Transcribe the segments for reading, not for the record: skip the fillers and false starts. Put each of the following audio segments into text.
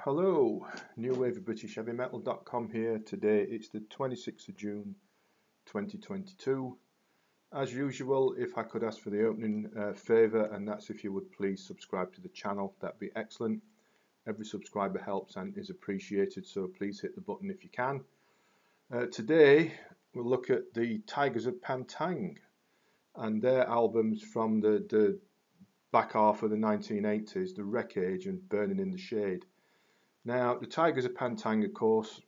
Hello, New Wave of British Heavy Metal.com here. Today it's the 26th of June 2022. As usual, if I could ask for the opening favour, and that's if you would please subscribe to the channel, that'd be excellent. Every subscriber helps and is appreciated, so please hit the button if you can. Today we'll look at the Tygers of Tang and their albums from the back half of the 1980s, the Wreckage and Burning in the Shade. Now, the Tygers of Tang, of course,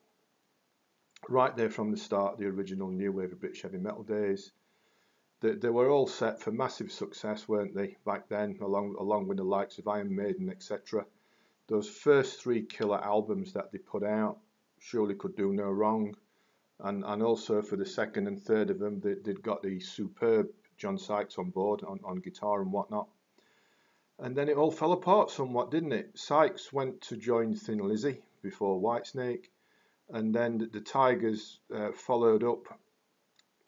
right there from the start, the original New Wave of British Heavy Metal days, they were all set for massive success, weren't they, back then, along with the likes of Iron Maiden, etc. Those first three killer albums that they put out surely could do no wrong. And also for the second and third of them, they'd got the superb John Sykes on board on guitar and whatnot. And then it all fell apart somewhat, didn't it? Sykes went to join Thin Lizzy before Whitesnake, and then the Tygers followed up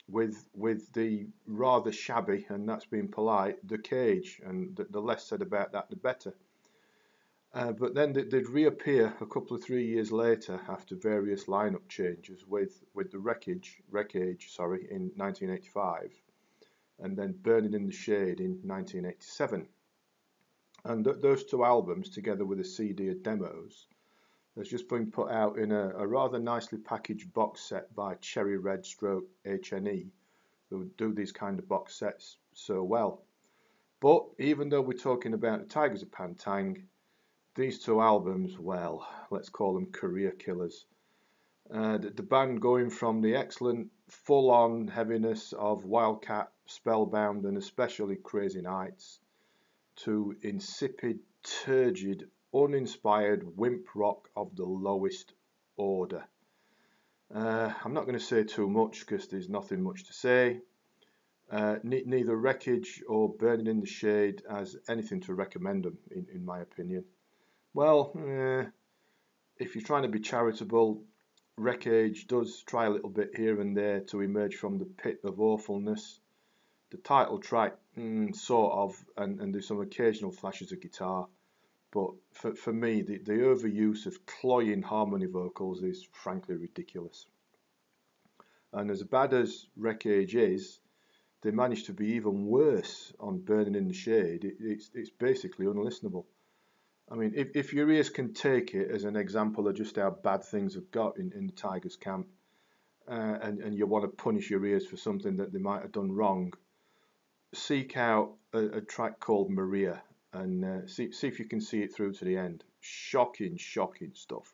with the rather shabby, and that's being polite, The Cage, and the less said about that the better. But then they'd reappear a couple of 3 years later after various lineup changes with the Wreckage in 1985, and then Burning in the Shade in 1987. And those two albums, together with a CD of demos, has just been put out in a rather nicely packaged box set by Cherry Red Stroke HNE, who do these kind of box sets so well. But even though we're talking about the Tygers of Tang, these two albums, well, let's call them career killers. The band going from the excellent full-on heaviness of Wildcat, Spellbound and especially Crazy Nights to insipid, turgid, uninspired wimp rock of the lowest order. I'm not going to say too much because there's nothing much to say. Neither Wreckage or Burning in the Shade has anything to recommend them, in my opinion. Well, if you're trying to be charitable, Wreckage does try a little bit here and there to emerge from the pit of awfulness. The title track, sort of, and there's some occasional flashes of guitar, but for me, the overuse of cloying harmony vocals is frankly ridiculous. And as bad as Wreckage is, they managed to be even worse on Burning in the Shade. It's basically unlistenable. I mean, if your ears can take it as an example of just how bad things have got in the Tygers camp, and you want to punish your ears for something that they might have done wrong, seek out a track called Maria and see if you can see it through to the end. Shocking stuff.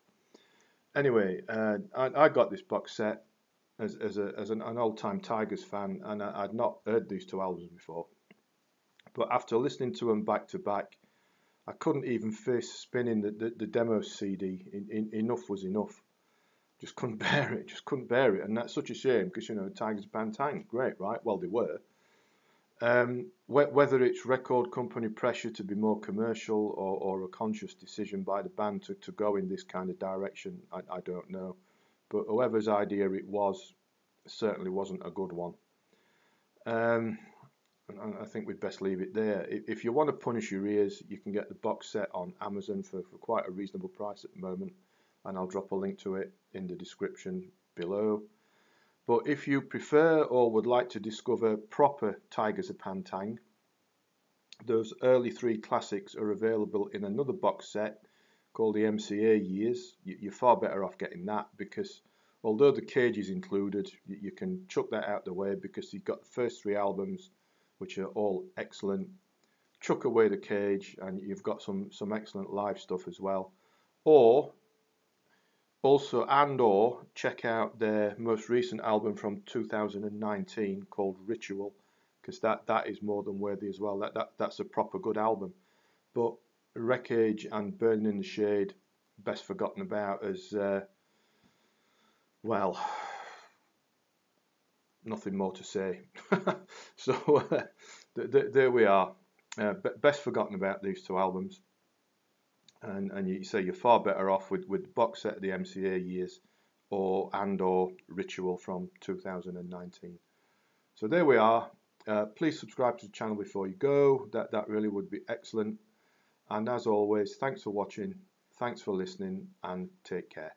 Anyway, I got this box set as an old-time Tygers fan, and I'd not heard these two albums before. But after listening to them back to back, I couldn't even face spinning the demo CD. Enough was enough. Just couldn't bear it. And that's such a shame because, you know, Tygers of Tang, great, right? Well, they were. Whether it's record company pressure to be more commercial or a conscious decision by the band to go in this kind of direction, I don't know. But whoever's idea it was, certainly wasn't a good one. And I think we'd best leave it there. If you want to punish your ears, you can get the box set on Amazon for quite a reasonable price at the moment, and I'll drop a link to it in the description below. But if you prefer or would like to discover proper Tygers of Tang, those early three classics are available in another box set called the MCA Years. You're far better off getting that because although the Cage is included, you can chuck that out the way because you've got the first three albums, which are all excellent. Chuck away the Cage and you've got some excellent live stuff as well. Or check out their most recent album from 2019 called Ritual, because that is more than worthy as well. That's a proper good album. But Wreckage and Burning in the Shade, best forgotten about as well, nothing more to say. So there we are. Best forgotten about these two albums. And you say you're far better off with the box set of the MCA Years or Ritual from 2019. So there we are. Please subscribe to the channel before you go. That really would be excellent. And as always, thanks for watching. Thanks for listening and take care.